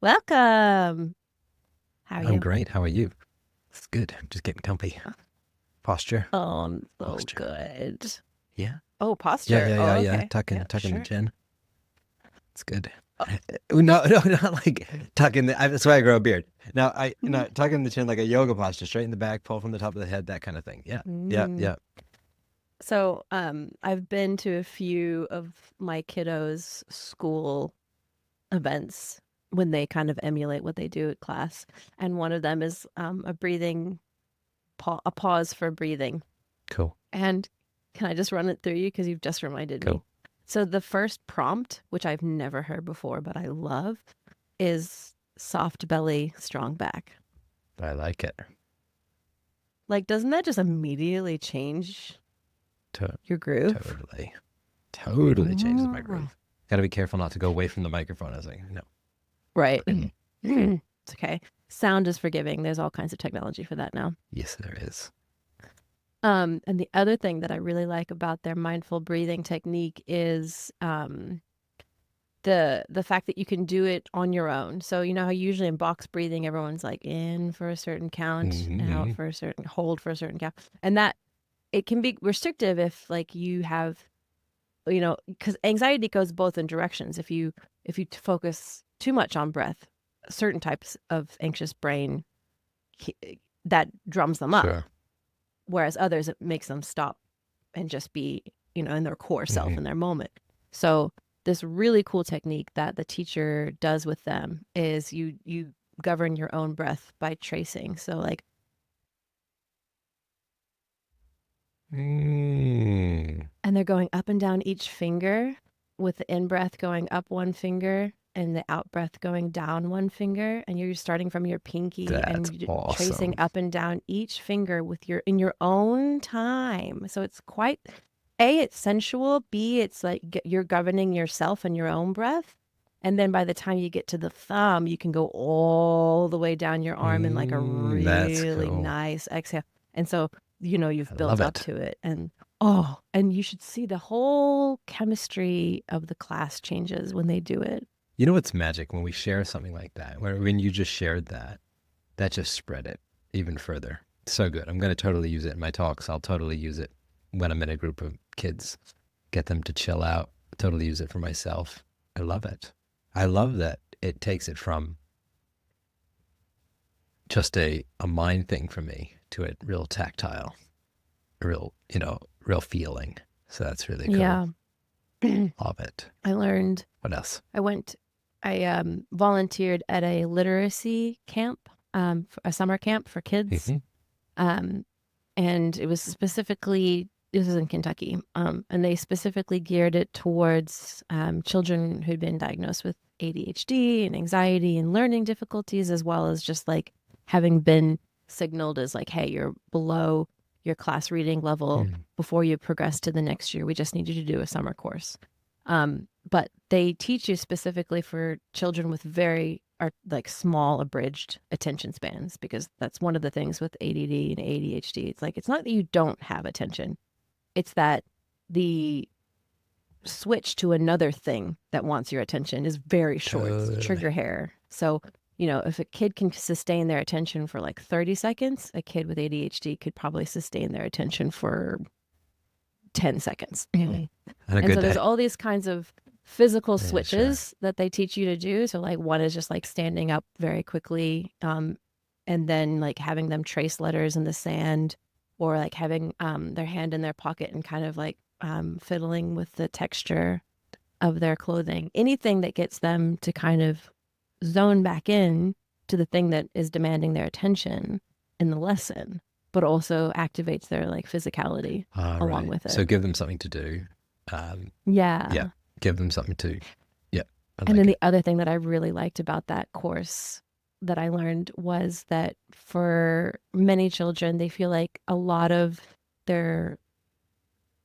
Welcome. How are I'm you? great. How are you? It's good. Just getting comfy. Posture. Oh, I'm so Posture. good. Yeah. Oh, Yeah, posture. yeah, Oh, yeah, yeah. okay. Tucking, Yeah, tucking the sure. chin. It's good. Oh, No, no, not like tucking that's why I grow a beard. Now tucking the chin like a yoga posture, straighten the back, pull from the top of the head, that kind of thing. Yeah. Yeah, mm. yeah. So, I've been to a few of my kiddos' school events when they kind of emulate what they do at class, and one of them is a breathing a pause for breathing. Cool. And can I just run it through you because you've just reminded me? Cool. So the first prompt, which I've never heard before but I love, is soft belly, strong back. I like it. Like, doesn't that just immediately change To- your groove? totally. Totally changes my Oh. groove. Gotta be careful not to go away from the microphone. I was like, no. Right. It's okay. Sound is forgiving. There's all kinds of technology for that now. Yes, there is. And the other thing that I really like about their mindful breathing technique is the fact that you can do it on your own. So you know how usually in box breathing everyone's like in for a certain count and out Mm-hmm. for a certain hold for a certain count. And that it can be restrictive if like you have cuz anxiety goes both in directions. If you focus too much on breath, certain types of anxious brain that drums them up, Sure. whereas others it makes them stop and just be, in their core self Mm-hmm. in their moment. So this really cool technique that the teacher does with them is you govern your own breath by tracing. So like Mm. and they're going up and down each finger with the in breath going up one finger and the out breath going down one finger and you're starting from your pinky That's and tracing awesome. up and down each finger with your in your own time. So it's quite A, it's sensual. B, it's like you're governing yourself and your own breath. And then by the time you get to the thumb, you can go all the way down your arm in like a That's really cool. nice exhale. And so, I you've built love up it. to it. And you should see the whole chemistry of the class changes when they do it. You know what's magic when we share something like that? When you just shared that, that just spread it even further. So good. I'm going to totally use it in my talks. I'll totally use it when I'm in a group of kids. Get them to chill out. Totally use it for myself. I love it. I love that it takes it from just a mind thing for me to a real tactile, real feeling. So that's really cool. Yeah. I Love it. learned, What else? I went, I volunteered at a literacy camp, a summer camp for kids. Mm-hmm. Um, and it was specifically this was in Kentucky, and they specifically geared it towards children who'd been diagnosed with ADHD and anxiety and learning difficulties, as well as just like having been signaled as like, hey, you're below your class reading level Mm. before you progress to the next year. We just need you to do a summer course. But they teach you specifically for children with very are like small abridged attention spans because that's one of the things with ADD and ADHD. It's like it's not that you don't have attention. It's that the switch to another thing that wants your attention is very short. It's Totally. trigger hair. So, if a kid can sustain their attention for like 30 seconds, a kid with ADHD could probably sustain their attention for 10 seconds. On a And good so there's day. all these kinds of physical Yeah, sure. switches that they teach you to do. So like one is just like standing up very quickly, and then like having them trace letters in the sand, or like having their hand in their pocket and kind of like fiddling with the texture of their clothing. Anything that gets them to kind of zone back in to the thing that is demanding their attention in the lesson, but also activates their like physicality All along right. with So it. give them something to do. Um, yeah. Yeah. Give them something to. Yeah. I And then like the it. other thing that I really liked about that course that I learned was that for many children, they feel like a lot of their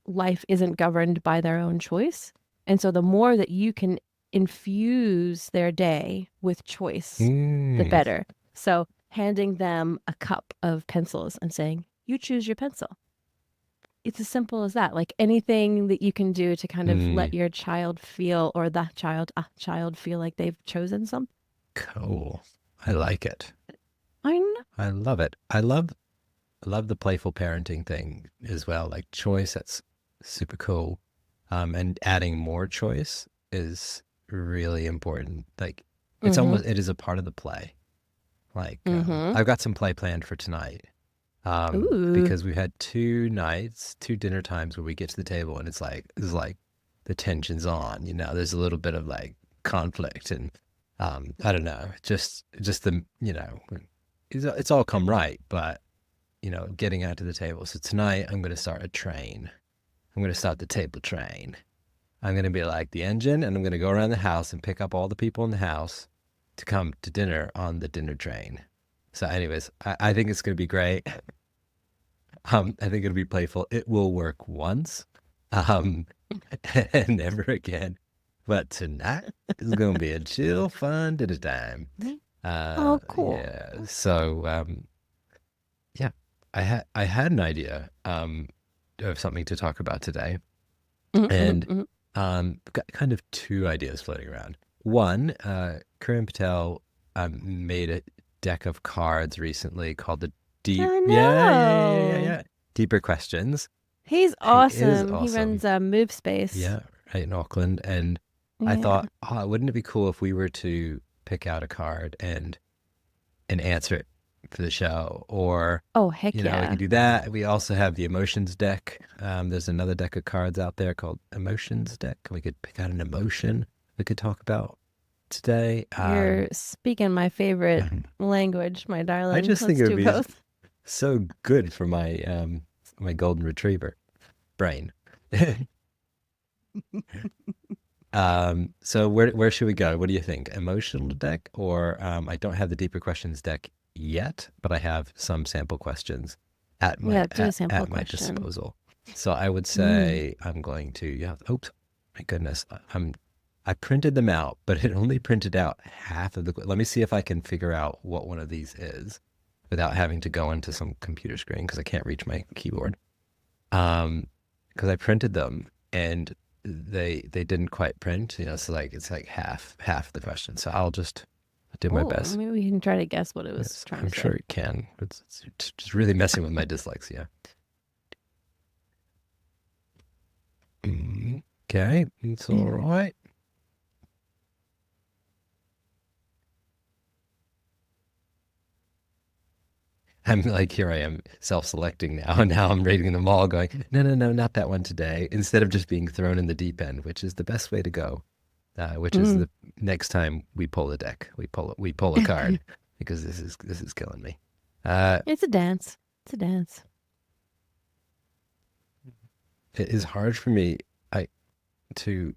life isn't governed by their own choice. And so the more that you can infuse their day with choice, the Mm. better. So handing them a cup of pencils and saying, you choose your pencil. It's as simple as that. Like anything that you can do to kind of Mm. let your child feel or the child feel like they've chosen something Cool. I like it. I know. I love it. I love the playful parenting thing as well. Like choice, that's super cool. And adding more choice is really important. Like it's Mhm. almost, it is a part of the play. Like Mhm. I've got some play planned for tonight. Ooh. Because we've had two nights, two dinner times where we get to the table and it's like the tension's on, you know, there's a little bit of like conflict and I don't know, just the, you know, it's all come right, but you know, getting out to the table. So tonight I'm going to start a train. I'm going to start the table train. I'm going to be like the engine and I'm going to go around the house and pick up all the people in the house to come to dinner on the dinner train. So anyways, I think it's going to be great. I think it'll be playful. It will work once, um, and never again. But tonight is going to be a chill, fun dinner time. Oh, cool. Yeah. So, yeah, I had an idea of something to talk about today, Mhm, mhm, and mhm. got kind of two ideas floating around. One, Kiran Patel made a deck of cards recently called the Deep. I Yeah, yeah, yeah, yeah, yeah, know. yeah. Deeper Questions. He's He is awesome. He awesome. runs Move Space. Yeah, right in Auckland. And I Yeah. thought, oh, wouldn't it be cool if we were to pick out a card and answer it for the show? Or, Oh, you heck know, we could yeah. do that. We also have the emotions deck. There's another deck of cards out there called emotions deck. We could pick out an emotion we could talk about today. You're speaking my favorite language, my I darling. just think Let's it would do be both. so good for my golden retriever brain. So where should we go? What do you think? Emotional deck or I don't have the deeper questions deck yet, but I have some sample questions at my Yeah, do a sample at my question. disposal. So I would Mm. say I'm going to, yeah, oops, my goodness. I printed them out, but it only printed out half of the. Let me see if I can figure out what one of these is without having to go into some computer screen because I can't reach my keyboard. Um, because I printed them and they didn't quite print, you know, so like it's like half the question. So I'll just do my Oh, best. maybe we can try to guess what it was Yes, trying I'm to sure say. it can. It's just really messing with my dyslexia. Okay, it's all right. I'm like, here I am self-selecting now, and now I'm rating them all, going, no, no, no, not that one today. Instead of just being thrown in the deep end, which is the best way to go. Which is Mm. the next time we pull a deck, we pull a card because this is killing me. Uh, It's a dance. It's a dance. it is hard for me, I to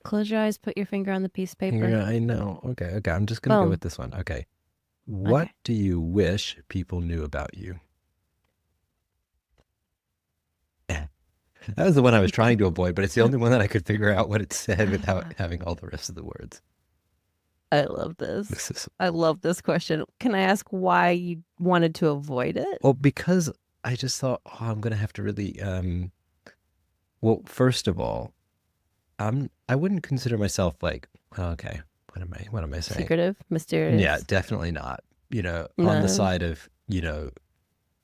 Close your eyes, put your finger on the piece of paper. yeah, I know. Okay, okay. I'm just gonna go with Boom. this one. Okay. What Okay. do you wish people knew about you? That was the one I was trying to avoid, but it's the only one that I could figure out what it said without having all the rest of the words. I love this. This is I love this question. Can I ask why you wanted to avoid it? well because I just thought, oh, I'm gonna have to really well, first of all, I wouldn't consider myself like, okay, what am I saying? Secretive, Yeah, mysterious. definitely not. You know, on the No. side of, you know,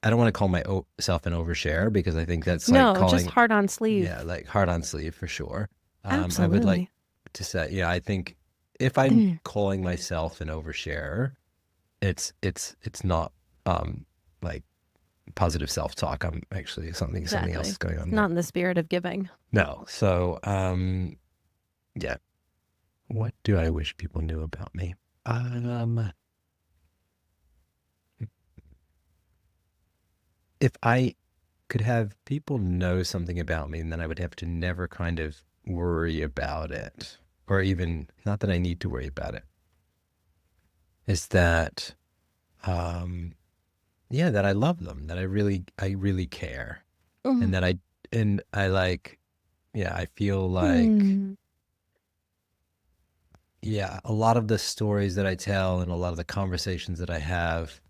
I don't want to call myself an overshare because I think that's like No, just calling, heart on yeah, sleeve. like hard on sleeve for sure. I would like Absolutely. to say, yeah, I think if I'm calling myself an overshare, it's not like positive self-talk. I'm actually something else Exactly. is going It's on not there. in the spirit of giving. No. So yeah. What do I wish people knew about me? Um if I could have people know something about me, and then I would have to never kind of worry about it, or even not that I need to worry about it, is that, um, yeah, that I love them, that I really care, and Mm. that I like, yeah, I feel like, Hmm. yeah, a lot of the stories that I tell and a lot of the conversations that I have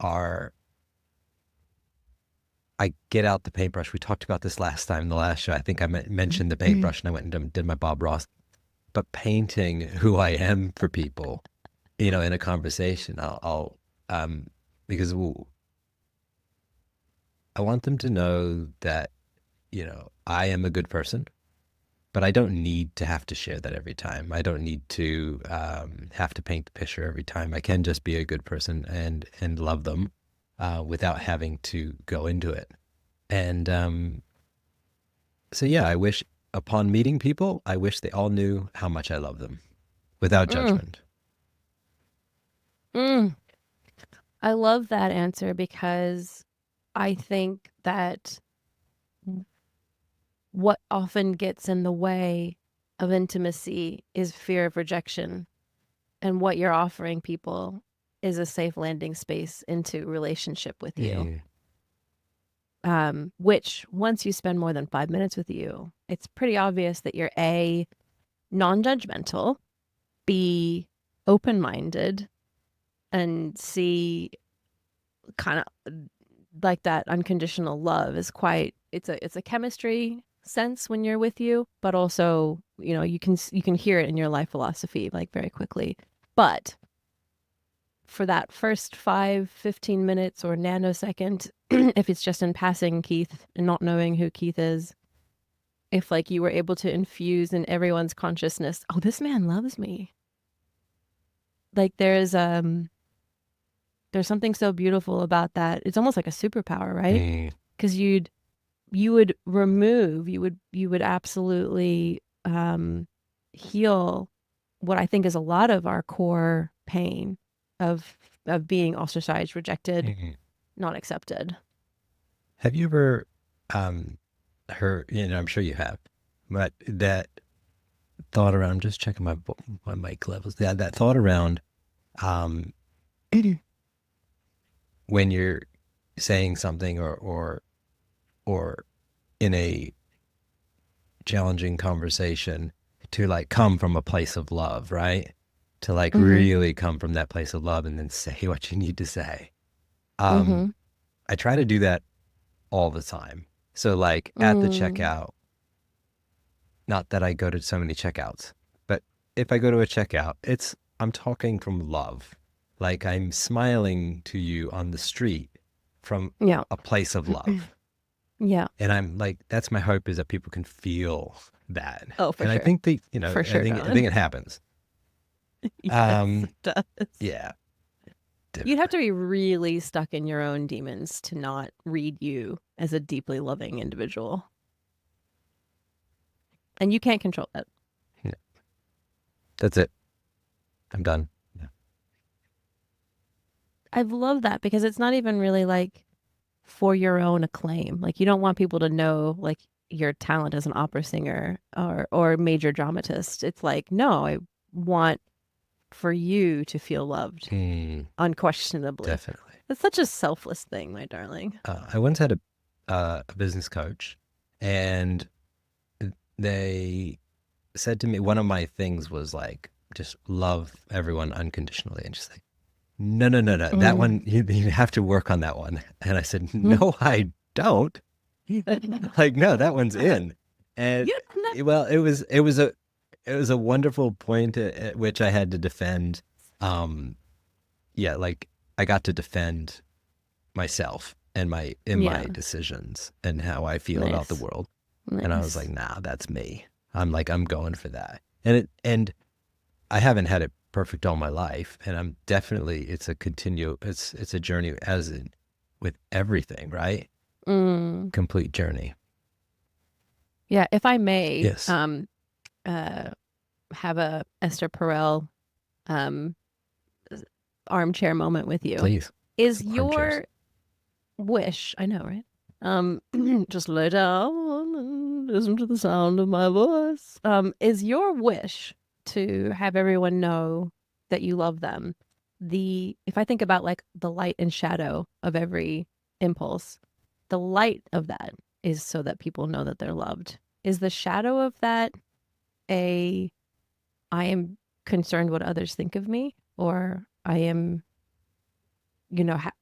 are, I get out the paintbrush. We talked about this last time, the last show. I think I mentioned the paintbrush and I went and did my Bob Ross, but painting who I am for people. in a conversation, I'll because I want them to know that, I am a good person, but I don't need to have to share that every time. I don't need to have to paint the picture every time. I can just be a good person and love them without having to go into it. And so, yeah, I wish upon meeting people, I wish they all knew how much I love them without Mm, judgment. mm. I love that answer because I think that what often gets in the way of intimacy is fear of rejection. And what you're offering people is a safe landing space into relationship with you. Mm. Which once you spend more than 5 minutes with you, it's pretty obvious that you're A, non-judgmental, B, open-minded, and C, kind of like that unconditional love is quite, it's a chemistry sense when you're with you, but also, you can hear it in your life philosophy like very quickly. But for that first 5, 15 minutes or nanosecond, if it's just in passing Keith and not knowing who Keith is, if like you were able to infuse in everyone's consciousness, oh, this man loves me. Like there's something so beautiful about that. It's almost like a superpower, right? Mm. Because you would absolutely heal what I think is a lot of our core pain of being ostracized, rejected, Mm. not accepted. Have you ever heard, I'm sure you have, but that thought around, just checking my mic levels. Yeah, that thought around um, when you're saying something or in a challenging conversation to like come from a place of love, right? To like Mm-hmm. really come from that place of love and then say what you need to say. Um, Mm-hmm. I try to do that all the time. So like at the Mm. checkout, not that I go to so many checkouts, but if I go to a checkout, I'm talking from love. Like I'm smiling to you on the street from Yeah. a place of love. Yeah. And I'm like, that's my hope, is that people can feel that. Oh, for And I sure. think For I sure, think I darling. think it happens. Yes, Um, it does. yeah, You'd have definitely. to be really stuck in your own demons to not read you as a deeply loving individual. And you can't control that. Yeah, that's it. I'm done. Yeah. I love that because it's not even really like for your own acclaim. Like you don't want people to know like your talent as an opera singer or major dramatist. It's like, no, I want for you to feel loved Mm, unquestionably. definitely. It's such a selfless thing, my darling. I once had a business coach, and they said to me, one of my things was like, just love everyone unconditionally. And she's like, no, no, no, no. That Mm. one, you have to work on that one. And I said, no, I don't. Like, no, that one's in. And You know, well, it was a wonderful point at which I had to defend. Um, yeah, like I got to defend myself and my yeah, decisions and how I feel about the nice, world. And I was like, nice. nah, that's me. I'm going for that. And I haven't had it perfect all my life. And it's a journey, as in with everything, right? Mm. Complete journey. Yeah, if I may, Yes, uh, have a Esther Perel um, armchair moment with you. please. Is Armchairs. your wish? I know, right? Just lay down and listen to the sound of my voice. Is your wish to have everyone know that you love them? If I think about like the light and shadow of every impulse, the light of that is so that people know that they're loved. Is the shadow of that a I am concerned what others think of me, or I am,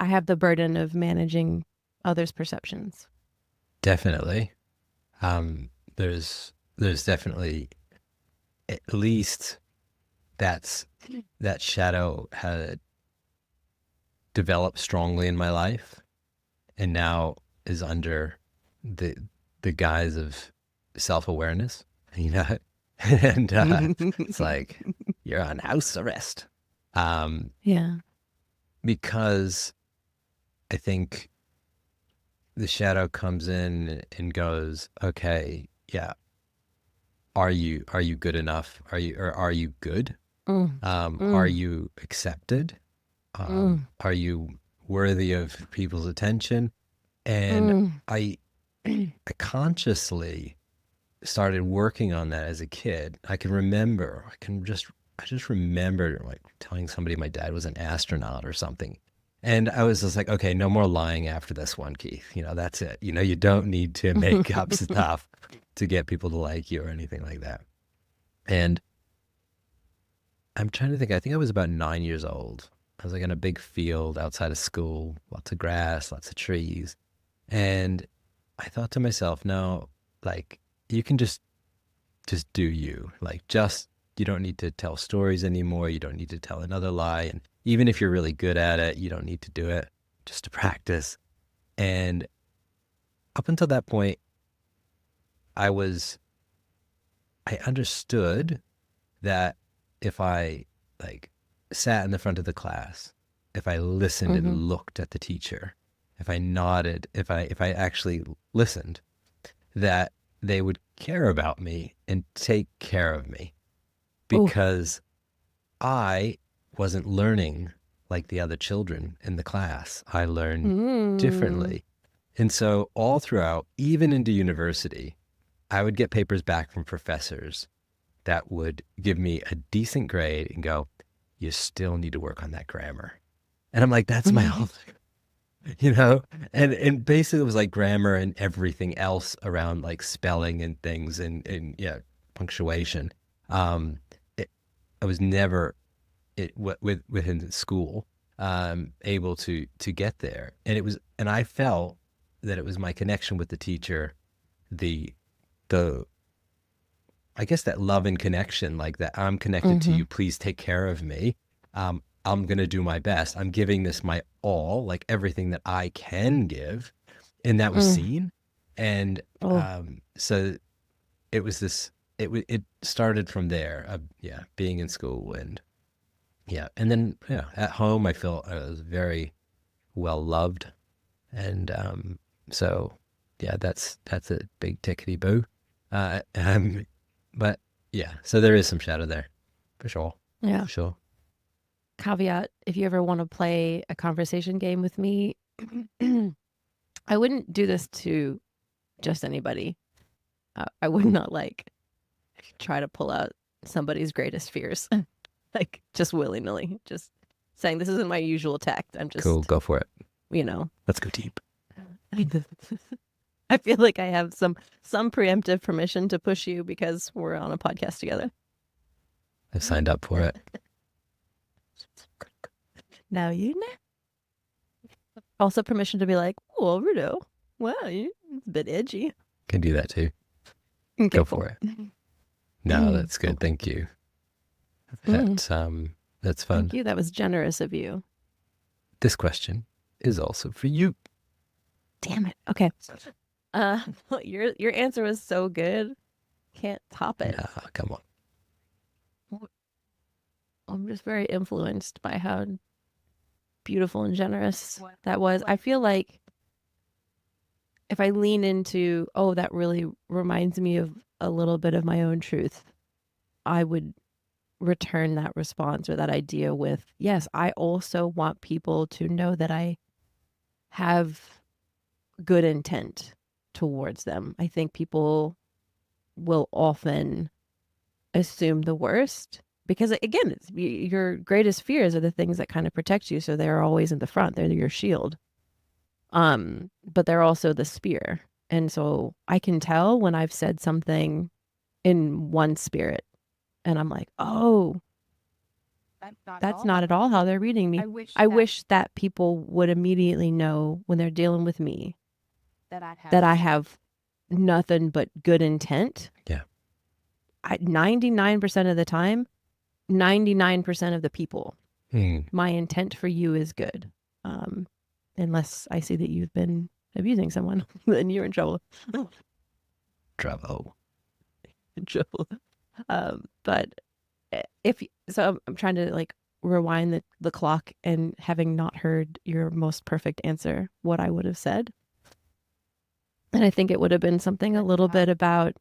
I have the burden of managing others' perceptions. Definitely. There's definitely at least that shadow had developed strongly in my life, and now is under the guise of self-awareness, you know. And it's like you're on house arrest, um, Yeah. because I think the shadow comes in and goes, okay, yeah, are you good enough? Are you good? Mm. Are Mm. you accepted? Mm. Are you worthy of people's attention? And Mm. I I consciously started working on that as a kid. I just remember like telling somebody my dad was an astronaut or something. And I was just like, okay, no more lying after this one, Keith. You know, that's it. You know, you don't need to make up stuff to get people to like you or anything like that. And I'm trying to think, I think I was about 9 years old. I was like in a big field outside of school, lots of grass, lots of trees. And I thought to myself, no, like you can just do you. Like just you don't need to tell stories anymore. You don't need to tell another lie. And even if you're really good at it, you don't need to do it just to practice. And up until that point, I was I understood that if I like sat in the front of the class, if I listened and Mhm. looked at the teacher, if I nodded, if I actually listened, that they would care about me and take care of me Oh. because I wasn't learning like the other children in the class. I learned Mm. differently. And so all throughout, even into university, I would get papers back from professors that would give me a decent grade and go, you still need to work on that grammar. And I'm like, that's my whole, you know? And basically it was like grammar and everything else around like spelling and things and yeah, punctuation. Um, it, I was never within school able to get there. And I felt that it was my connection with the teacher, the the I guess that love and connection, like that I'm connected to you, Mhm. please take care of me. I'm going to do my best. I'm giving this my all, like everything that I can give. And that was Mm. seen. And Oh. so it was this, it started from there. Yeah, being in school and yeah. And then, yeah, at home, I felt I was very well loved. And so, yeah, that's a big tickety boo. Uh, um, but yeah, so there is some shadow there, for sure, Yeah. for sure. Caveat, if you ever want to play a conversation game with me, I wouldn't do this to just anybody. I would not like try to pull out somebody's greatest fears, like just willy nilly, just saying this isn't my usual tact. I'm Cool, just, go for it. you know, Let's go deep. I feel like I have some preemptive permission to push you because we're on a podcast together. I've signed up for it. Now you know. Also permission to be like, oh, Rudo, wow, it's a bit edgy. Can do that too. Okay, Go cool. for it. No, that's Cool, good. cool. Thank you. Mm, That's thank fun. you. That was generous of you. This question is also for you. Damn it. Okay. Uh, your answer was so good. Can't top it. Nah, come on. I'm just very influenced by how beautiful and generous that was. I feel like if I lean into, oh, that really reminds me of a little bit of my own truth, I would return that response or that idea with, yes, I also want people to know that I have good intent towards them. I think people will often assume the worst because again, it's, your greatest fears are the things that kind of protect you, so they're always in the front. They're your shield. But they're also the spear. And so I can tell when I've said something in one spirit and I'm like, "Oh, that's not at all how they're reading me." I wish that people would immediately know when they're dealing with me that I have nothing but good intent. Yeah. 99% of the time, 99% of the people. Hmm. My intent for you is good. Um, unless I see that you've been abusing someone, then you're in trouble. Bravo. In trouble. But if so, I'm trying to like rewind the clock and having not heard your most perfect answer, what I would have said. And I think it would have been something a little bit about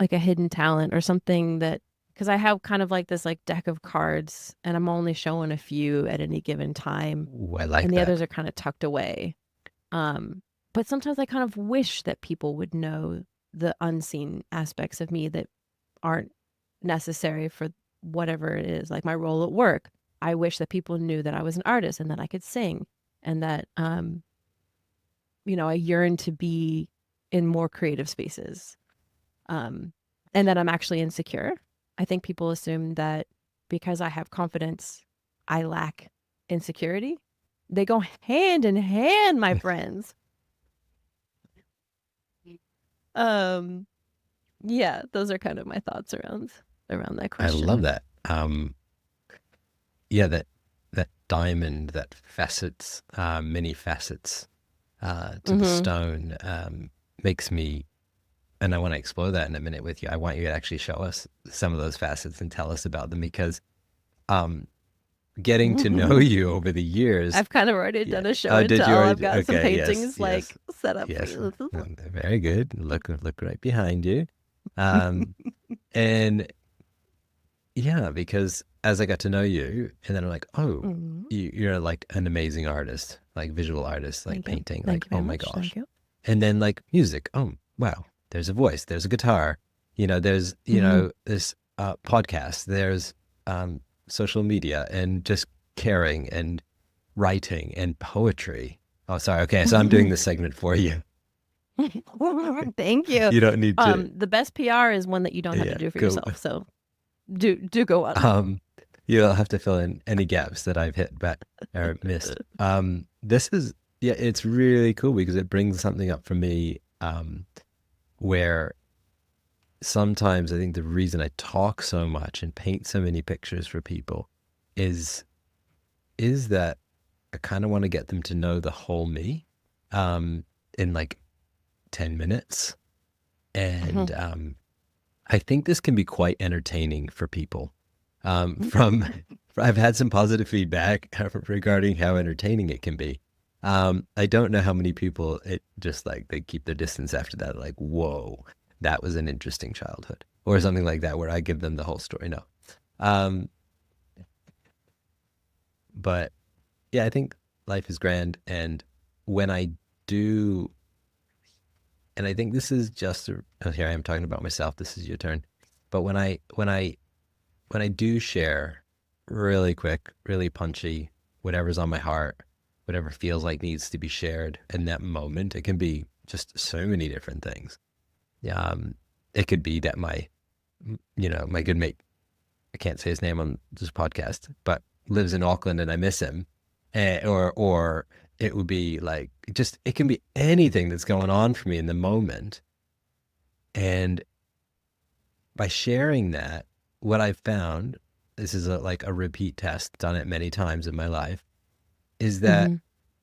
like a hidden talent or something that because I have kind of like this like deck of cards and I'm only showing a few at any given time Ooh, I and like the that. others are kind of tucked away. Um, but sometimes I kind of wish that people would know the unseen aspects of me that aren't necessary for whatever it is, like my role at work. I wish that people knew that I was an artist and that I could sing and that I yearn to be in more creative spaces. Um and that I'm actually insecure. I think people assume that because I have confidence, I lack insecurity. They go hand in hand, my friends. Um yeah, those are kind of my thoughts around that I love question. that. Yeah, that diamond, that facets, many facets to the Mhm. stone makes me, and I want to explore that in a minute with you. I want you to actually show us some of those facets and tell us about them because um, getting to know you over the years. I've kind of already Yeah. done a show Oh, and did you tell. I've already? got some Okay. Yes. paintings like Yes. set up for Yes. you. Very good. Look right behind you. Um, and yeah, because as I got to know you, and then I'm like, oh, Mhm. you're like an amazing artist, like visual artist, like Thank you. painting, Thank like, you oh very my much. gosh. Thank you. And then like music, oh, wow, there's a voice, there's a guitar, there's, Mhm. this podcast, there's social media and just caring and writing and poetry. Oh, sorry. Okay. So I'm doing this segment for you. Thank you. You don't need to, The best PR is one that you don't have to yeah, do for go. yourself. So do go on. Um, you'll have to fill in any gaps that I've hit but or missed. This is yeah, it's really cool because it brings something up for me where sometimes I think the reason I talk so much and paint so many pictures for people is is that I kind of want to get them to know the whole me in like 10 minutes. Mhm. And I think this can be quite entertaining for people. From I've had some positive feedback regarding how entertaining it can be. I don't know how many people it just like they keep their distance after that. Like, whoa, that was an interesting childhood, or something like that, where I give them the whole story. No, um, but yeah, I think life is grand, and when I do, and I think this is just oh, here I am talking about myself. This is your turn. But when I do share really quick, really punchy, whatever's on my heart, whatever feels like needs to be shared in that moment, it can be just so many different things. It could be that my good mate, I can't say his name on this podcast, but lives in Auckland and I miss him. Or it would be like, just, it can be anything that's going on for me in the moment. And by sharing that, what I've found, this is like a repeat test, done it many times in my life, is that Mhm.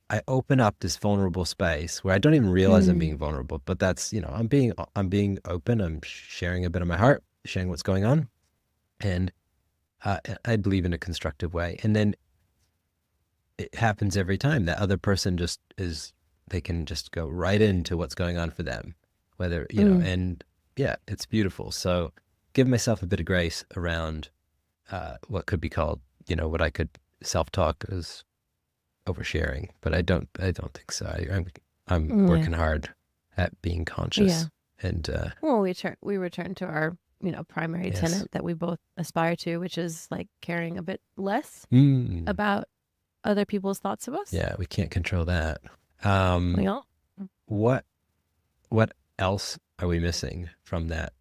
I open up this vulnerable space where I don't even realize I'm being Mm. vulnerable, but that's, I'm being open. I'm sharing a bit of my heart, sharing what's going on. And I believe in a constructive way. And then it happens every time. That other person just is, they can just go right into what's going on for them, whether, Mm. and yeah, it's beautiful. So give myself a bit of grace around what could be called, what I could self-talk as oversharing, but I don't think so. I'm Yeah. working hard at being Yeah. conscious and Well, we return to our primary yes. tenet that we both aspire to, which is like caring a bit less Mm, about other people's thoughts of us. yeah, we can't control that. Um, Well, what what else are we missing from that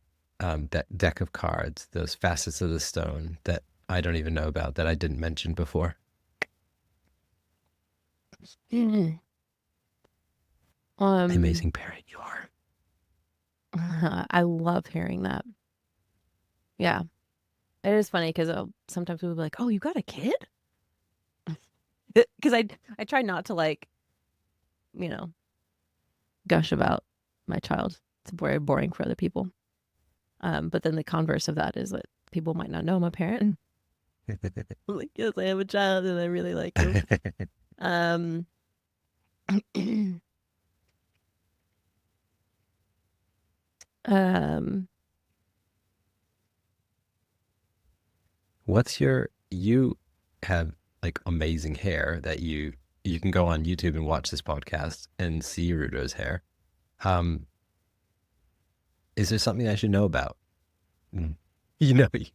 deck of cards, those facets of the stone that I don't even know about, that I didn't mention before? mm, Amazing um, parent you are. I love hearing that. Yeah. It is funny because sometimes people be like, "Oh, you got a kid?" Because I try not to like you know gush about my child. It's very boring for other people. But then the converse of that is that people might not know I'm a parent. I'm like, yes, I have a child and I really like him. Um, um, You have like amazing hair that you can go on YouTube and watch this podcast and see Rudo's hair. Um, is there something I should know about? Mm. You know, oh, because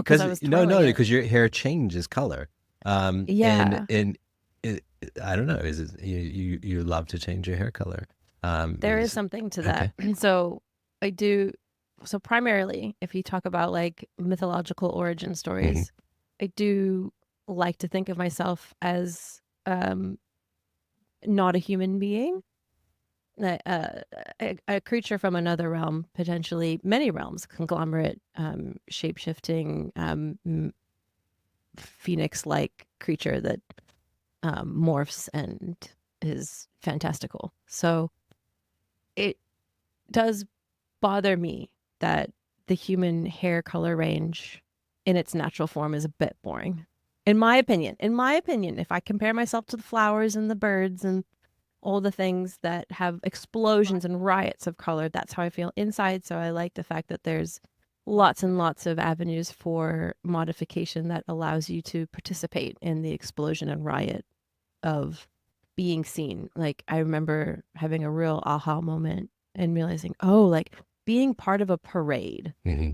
because I was no, twirling no, it. because your hair changes color. Yeah, And I don't know. Is it you love to change your hair color? there is something to that. Okay. So I do. So primarily, if you talk about like mythological origin Hmm. stories, I do like to think of myself as not a human being, a creature from another realm, potentially many realms, conglomerate, shape shifting, phoenix like creature that morphs and is fantastical. So it does bother me that the human hair color range in its natural form is a bit boring. In my opinion, if I compare myself to the flowers and the birds and all the things that have explosions and riots of color, that's how I feel inside. So I like the fact that there's lots and lots of avenues for modification that allows you to participate in the explosion and riot of being seen. Like I remember having a real aha moment and realizing, oh, like being part of a parade Hmm.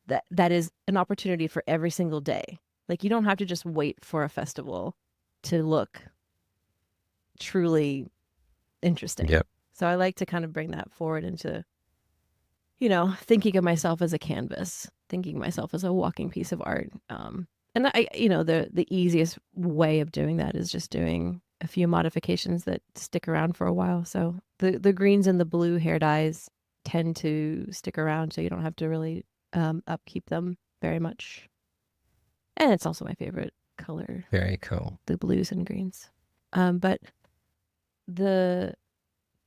that is an opportunity for every single day. Like you don't have to just wait for a festival to look truly interesting. Yep. So I like to kind of bring that forward into, thinking of myself as a canvas, thinking of myself as a walking piece of art. And the easiest way of doing that is just doing a few modifications that stick around for a while. So the greens and the blue hair dyes tend to stick around, so you don't have to really upkeep them very much. And it's also my favorite color, Very cool. the blues and greens. But the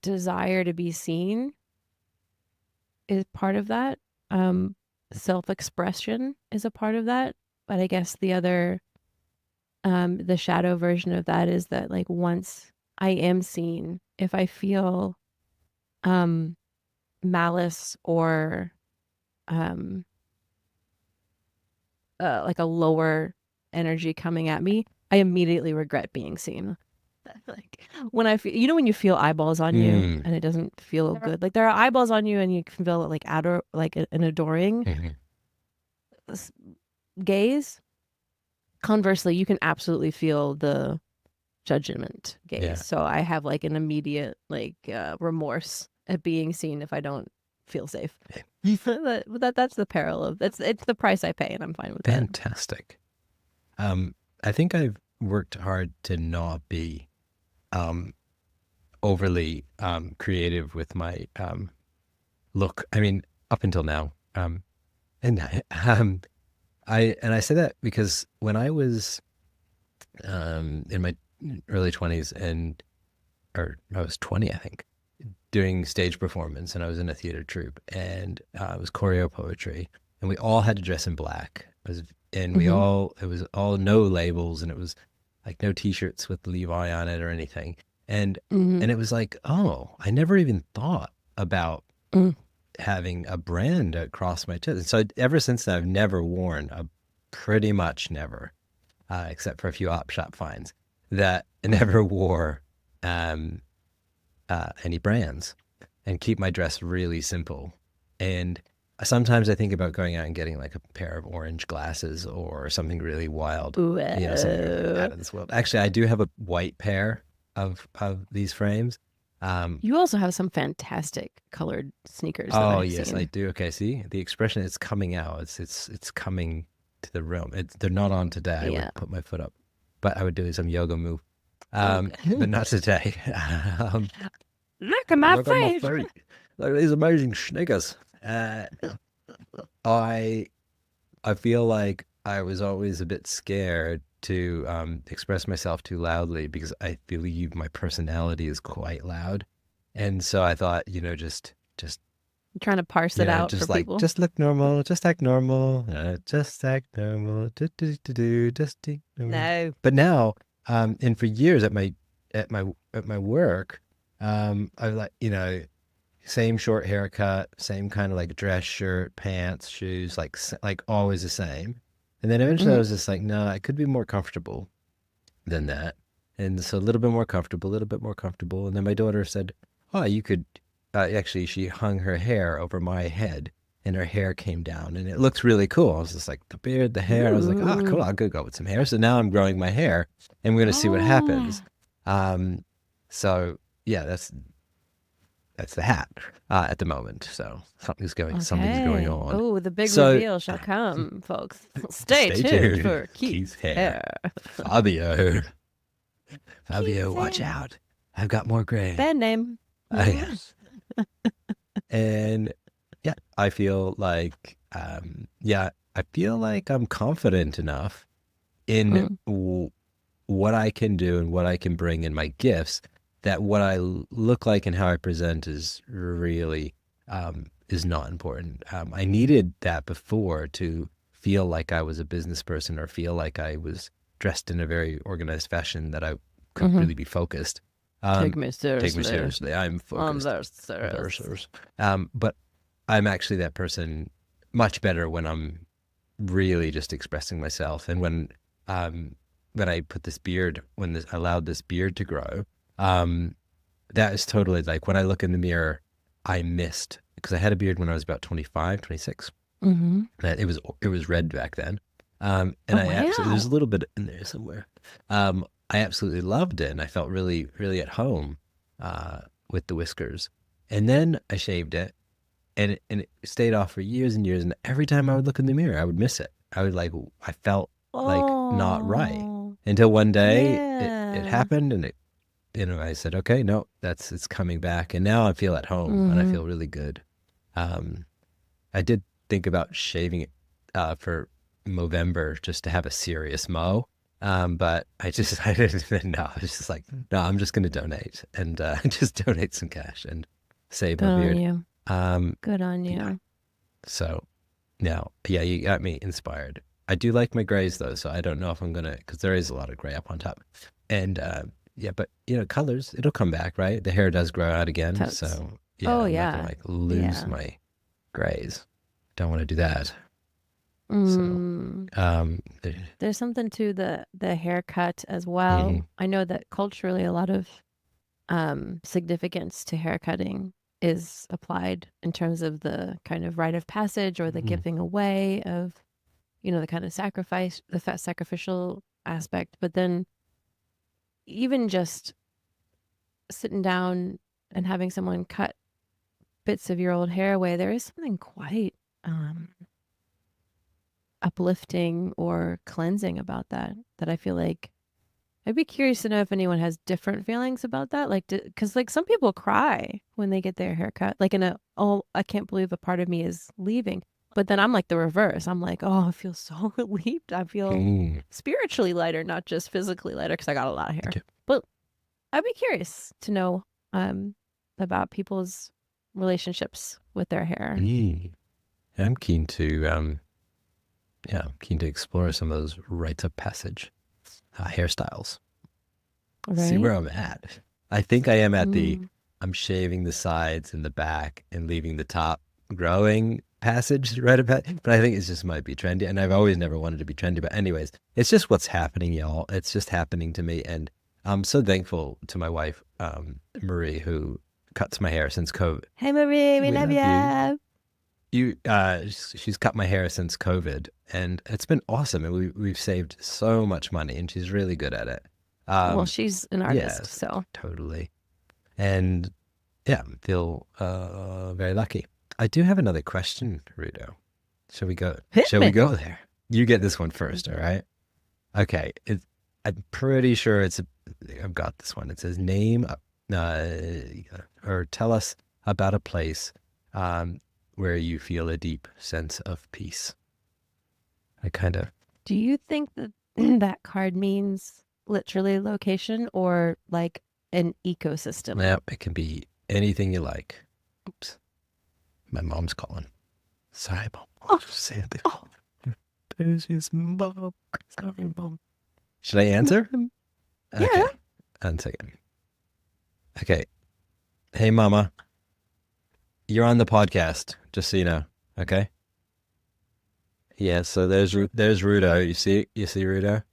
desire to be seen is part of that. Um, Self expression is a part of that. But I guess the shadow version of that is that, like, once I am seen, if I feel um, malice or um, like a lower energy coming at me, I immediately regret being seen. Like when I feel, when you feel eyeballs on you Mm. and it doesn't feel good. Like there are eyeballs on you and you can feel like like an adoring Hmm. gaze. Conversely, you can absolutely feel the judgment gaze. Yeah. So I have like an immediate like remorse at being seen if I don't feel safe. That's the peril of it's the price I pay, and I'm fine with that. Fantastic. Um, I think I've worked hard to not be um, overly creative with my look. I mean, up until now. And I say that because when I was in my early 20s and or I was 20, I think, doing stage performance, and I was in a theater troupe, and it was choreo poetry, and we all had to dress in black. And Mm-hmm. it was all no labels, and it was like no t-shirts with Levi on it or anything. And Mm-hmm. and it was like, oh, I never even thought about Mm. having a brand across my chest. And so ever since then, I've never worn pretty much never, except for a few op shop finds, that I never wore um, any brands and keep my dress really simple. And sometimes I think about going out and getting like a pair of orange glasses or something really wild, Ooh. something really out of this world. Actually, I do have a white pair of these frames. Um, You also have some fantastic colored sneakers that oh I've yes, I seen. do. Okay, see the expression is coming out. It's coming to the room. They're not on today. I Yeah. would put my foot up, but I would do some yoga move. Okay. But not today. um, Look at my Look at my face. feet. Look at these amazing sneakers. I I feel like I was always a bit scared to express myself too loudly because I believe my personality is quite loud. And so I thought, just I'm trying to parse it out for just like, people. just look normal, just act normal, just act normal, just act normal. No. But now, and for years at my at my work, I like, same short haircut, same kind of like dress shirt, pants, shoes, like always the same. And then eventually I Mhm. was just like, no, I could be more comfortable than that. And so a little bit more comfortable, a little bit more comfortable. And then my daughter said, oh, you could actually, she hung her hair over my head and her hair came down and it looks really cool. I was just like, the beard, the hair. I was like, oh, cool. Ooh. I'll go with some hair. So now I'm growing my hair and we're going to see what happens. Oh. Um, so yeah, that's the hat at the moment. So something's going Okay. on. Oh, the big So reveal shall come, folks. Stay stay tuned tuned. for Keith's Keith's hair. hair. Fabio. Fabio, Keith's watch hair. out. I've got more gray. Band name. Mm. Yes. And yeah, I feel like, I feel like I'm confident enough in Mm. what I can do and what I can bring in my gifts that what I look like and how I present is really is not important. I needed that before to feel like I was a business person or feel like I was dressed in a very organized fashion that I could Hmm. really be focused. Take me Take me seriously. seriously. I'm I'm focused. very serious. Versus. But I'm actually that person much better when I'm really just expressing myself. And um, when I put this beard, allowed this beard to grow, that is totally like when I look in the mirror, I missed because I had a beard when I was about 25, 26. Hmm. And it was red back then. And Oh, I absolutely, there's a wow. little bit in there somewhere. I absolutely loved it. And I felt really, really at home with the whiskers. And then I shaved it and it stayed off for years and years. And every time I would look in the mirror, I would miss it. I felt like not right Oh, until one day it yeah. happened and I said, okay, no, it's coming back. And now I feel at home and I Hmm. feel really good. Um, I did think about shaving it for Movember just to have a serious mow. But I didn't know. I was just like, no, I'm just going to donate and just donate some cash and save Good my on beard. you. Um, Good on yeah. you. So now, yeah, you got me inspired. I do like my grays though, so I don't know if I'm gonna, because there is a lot of gray up on top. And yeah, but colors, it'll come back, right? The hair does grow out again, Totes. so yeah, Oh, I'm not gonna yeah. like lose Yeah. my grays. Don't want to do that. So, Mm. um, There's something to the haircut as mhm, well. I know that culturally a lot of significance to haircutting is applied in terms of the kind of rite of passage or the mhm, giving away of, the kind of sacrifice, the sacrificial aspect. But then even just sitting down and having someone cut bits of your old hair away, there is something quite um, uplifting or cleansing about that I feel like I'd be curious to know if anyone has different feelings about that. Like, because like some people cry when they get their hair cut, like oh, I can't believe a part of me is leaving. But then I'm like the reverse. I'm like, oh, I feel so relieved. I feel mm, spiritually lighter, not just physically lighter, because I got a lot of hair. okay, But I'd be curious to know um, about people's relationships with their hair. mm. I'm keen to I'm keen to explore some of those rites of passage hairstyles. See Right? where I'm at. I think I am at the Mm. I'm shaving the sides and the back and leaving the top growing passage right about, but I think it just might be trendy. And I've always never wanted to be trendy. But anyways, it's just what's happening, y'all. It's just happening to me. And I'm so thankful to my wife, Marie, who cuts my hair since COVID. Hey, Marie, we We love love you. ya. She's cut my hair since COVID, and it's been awesome. And we've saved so much money, and she's really good at it. Well, Um, she's an artist, yes, so totally. And yeah, feel very lucky. I do have another question, Rudo. Shall we go? hit Shall we me. go there? You get this one first, all right? Okay. I'm pretty sure I've got this one. It says name or tell us about a place um, where you feel a deep sense of peace. I kind of, Do you think that that card means literally location or like an ecosystem? yeah, it can be anything you like. Oops, my mom's calling. Sorry, mom. I'll Oh, just say it. oh, There's his mom. Sorry, mom. Should I answer? yeah. Okay, 1 second. Okay. Hey, mama, you're on the podcast, just so you know. Okay. Yeah, so there's Rudo. You see Rudo?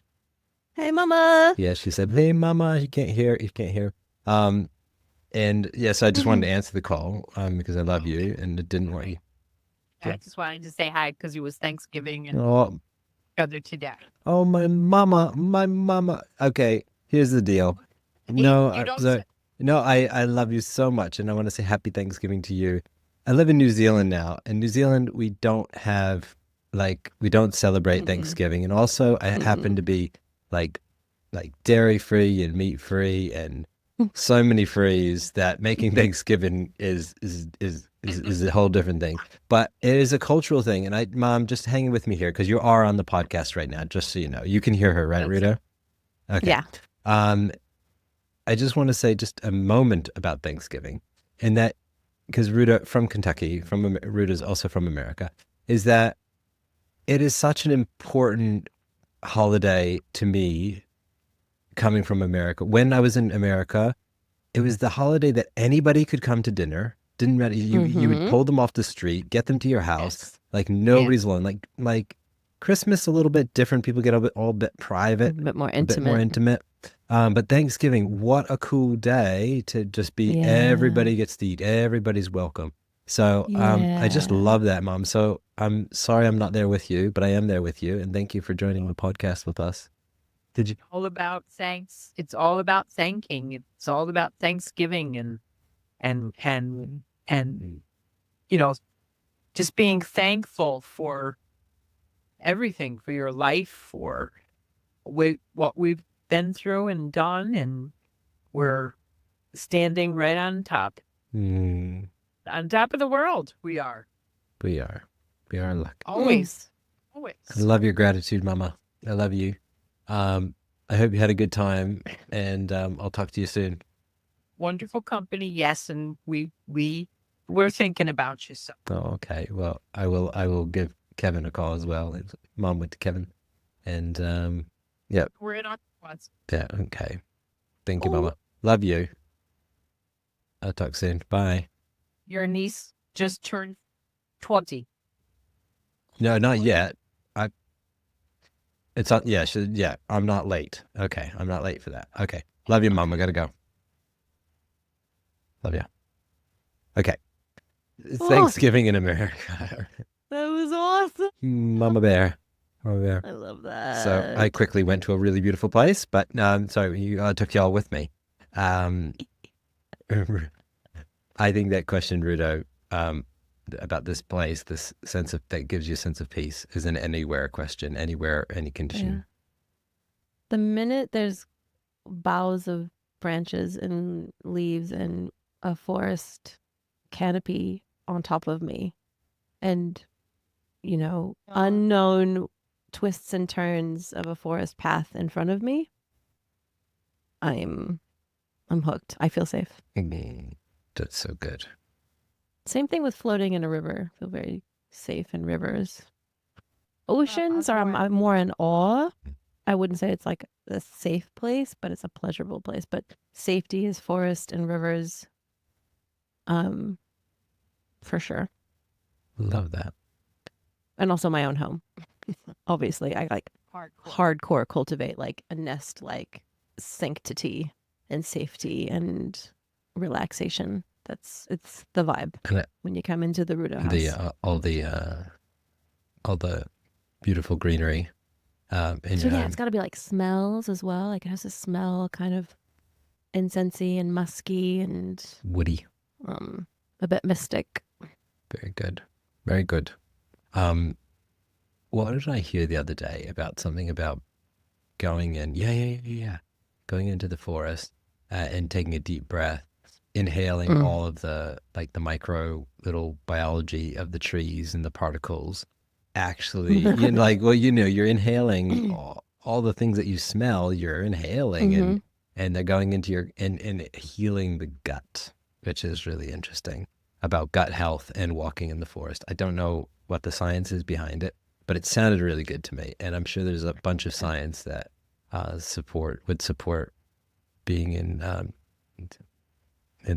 Hey, mama. Yeah, she said, "Hey, mama, you can't hear." Um, and yes, I just wanted to answer the call because I love you, and it didn't want you. I just wanted to say hi because it was Thanksgiving and Oh, other today. oh, my mama, my mama. Okay, here's the deal. No, You don't so say. no, I love you so much, and I want to say Happy Thanksgiving to you. I live in New Zealand now. In New Zealand, we don't have we don't celebrate Thanksgiving, and also I happen to be like dairy free and meat free and so many frees that making Thanksgiving is a whole different thing. But it is a cultural thing, and Mom, just hanging with me here because you are on the podcast right now. Just so you know, you can hear her, right, That's Rita? Okay. Yeah. Um, I just want to say just a moment about Thanksgiving, and that because Ruda from Kentucky, Ruda's also from America, is that it is such an important holiday to me coming from America. When I was in America, it was the holiday that anybody could come to dinner. Didn't matter. You would Mm-hmm. pull them off the street, get them to your house. yes. Like Yes. nobody's alone. Like Christmas a little bit different. People get all a bit A private, bit more a bit more intimate. intimate. But Thanksgiving, what a cool day to just be Yeah. everybody gets to eat, everybody's welcome. So I just Yeah. love that, Mom. So I'm sorry I'm not there with you, but I am there with you, and thank you for joining the podcast with us. Did you? All about thanks. It's all about thanking. It's all about Thanksgiving and you know just being thankful for everything, for your life, for what we've been through and done, and we're standing right Mm, on top of the world. We are we are. We are lucky. always, I always. love your gratitude, Mama. I love you. I hope you had a good time, and I'll talk to you soon. Wonderful company, yes, and we're thinking about you. So Oh, okay. Well, I will give Kevin a call as well. Mom went to Kevin, and yeah, we're in our once. yeah. Okay. Thank you, Oh, Mama. Love you. I'll talk soon. Bye. Your niece just turned 20. No, not yet. I. It's on. Yeah. Yeah. I'm not late. Okay. I'm not late for that. Okay. Love you, Mom. I gotta go. Love you. Okay. oh, Thanksgiving in America. that was awesome. Mama Bear. Mama Bear. I love So I that. quickly went to a really beautiful place, but so I took y'all with me. Um, I think that question, Rudo, about this place, this sense of that gives you a sense of peace, is an anywhere question, anywhere, any Yeah. condition. The minute there's boughs of branches and leaves and a forest canopy on top of me and, unknown twists and turns of a forest path in front of me, I'm I'm hooked. I feel safe. That's so good. Same thing with floating in a river. I feel very safe in rivers. Oceans are I'm more in awe. I wouldn't say it's like a safe place, but it's a pleasurable place. But safety is forest and rivers, um, for sure. Love that. And also my own home. Obviously, I like Hardcore. hardcore cultivate like a nest like sanctity and safety and relaxation. It's the vibe And when you come into the Rudo the house. all the beautiful greenery in So your yeah, it's home. got to be like smells as well. Like it has to smell kind of incensey and musky and Woody. a bit mystic. Very good. Very good. What did I hear the other day about something about going in? Yeah. Going into the forest and taking a deep breath, inhaling Mm. all of the micro little biology of the trees and the particles, actually, like, well, you're inhaling all the things that you smell, you're inhaling, Hmm. and they're going into your, and healing the gut, which is really interesting about gut health and walking in the forest. I don't know what the science is behind it, but it sounded really good to me. And I'm sure there's a bunch of science that would support being in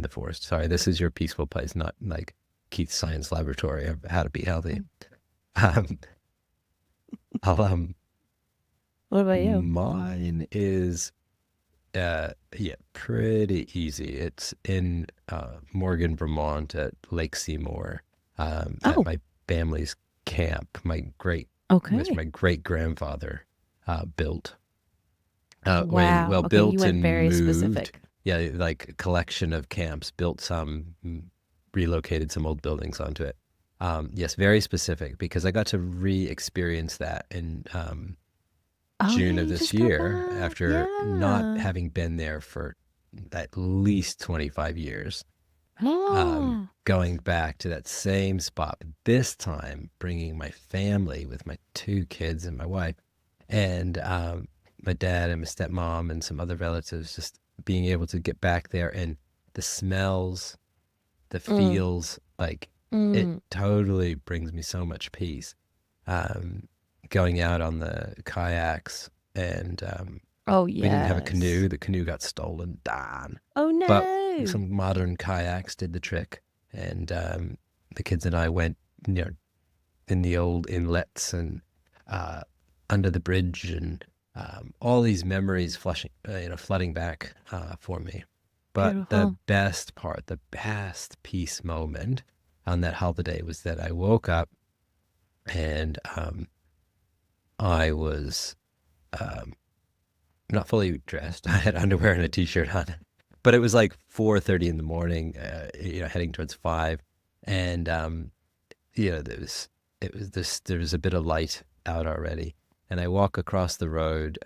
the forest. Sorry, this is your peaceful place, not like Keith's science laboratory of how to be healthy. Um, I'll, What about you? mine is yeah, pretty easy. It's in Morgan, Vermont at Lake Seymour, at Oh, my family's camp. Which okay. my great grandfather built. Wow. Okay, you Built went and very moved. specific. Yeah, like a collection of camps, built some, relocated some old buildings onto it. Yes, very specific because I got to re-experience that in Oh yeah, June of you this just got year back. after not Yeah. having been there for at least 25 years. Oh. Going back to that same spot, but this time bringing my family with my two kids and my wife, and my dad and my stepmom and some other relatives, just being able to get back there and the smells, the Mm, feels, like it mm. totally brings me so much peace. Um, Going out on the kayaks, and Oh we didn't have a yes. canoe. The canoe got stolen. Darn. Oh But no. some modern kayaks did the trick, and the kids and I went, you know, in the old inlets and uh, under the bridge, and all these memories flooding back for me. But the Beautiful. best part, the best peace moment on that holiday was that I woke up and I was um, not fully dressed. I had underwear and a t-shirt on, but it was like 4:30 in the morning, heading towards 5, and there was there was a bit of light out already, and I walk across the road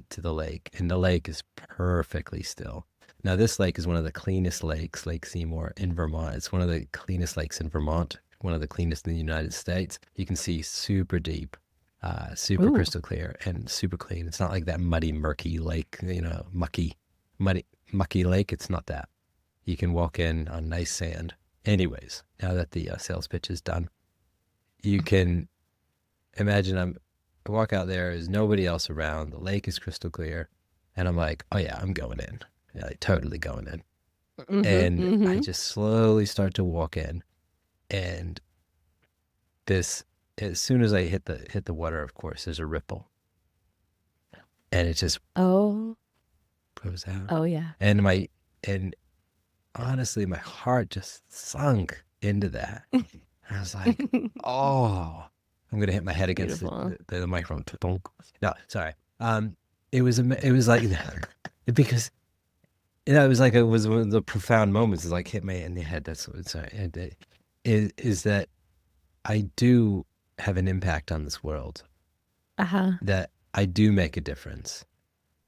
to the lake, and the lake is perfectly still. Now, this lake is one of the cleanest lakes, Lake Seymour in Vermont. It's one of the cleanest lakes in Vermont, one of the cleanest in the United States. You can see super deep, super Ooh. crystal clear, and super clean. It's not like that muddy, murky lake, muddy, mucky lake. It's not that. You can walk in on nice sand. Anyways, now that the sales pitch is done, you can imagine I walk out there, there's nobody else around. The lake is crystal clear. And I'm like, oh yeah, I'm going in. Yeah, like, totally going in. Mhm. And I Mhm. just slowly start to walk in. And this, as soon as I hit the water, of course, there's a ripple. And it just Oh. goes out. Oh yeah. And and honestly, my heart just sunk into that. I was like, oh, I'm gonna hit my head against Beautiful. the microphone. No, sorry. It was like because it was like it was one of the profound moments. Is like hit me in the head. That's what it's sorry. Is that I do have an impact on this world. Uh-huh. That I do make a difference.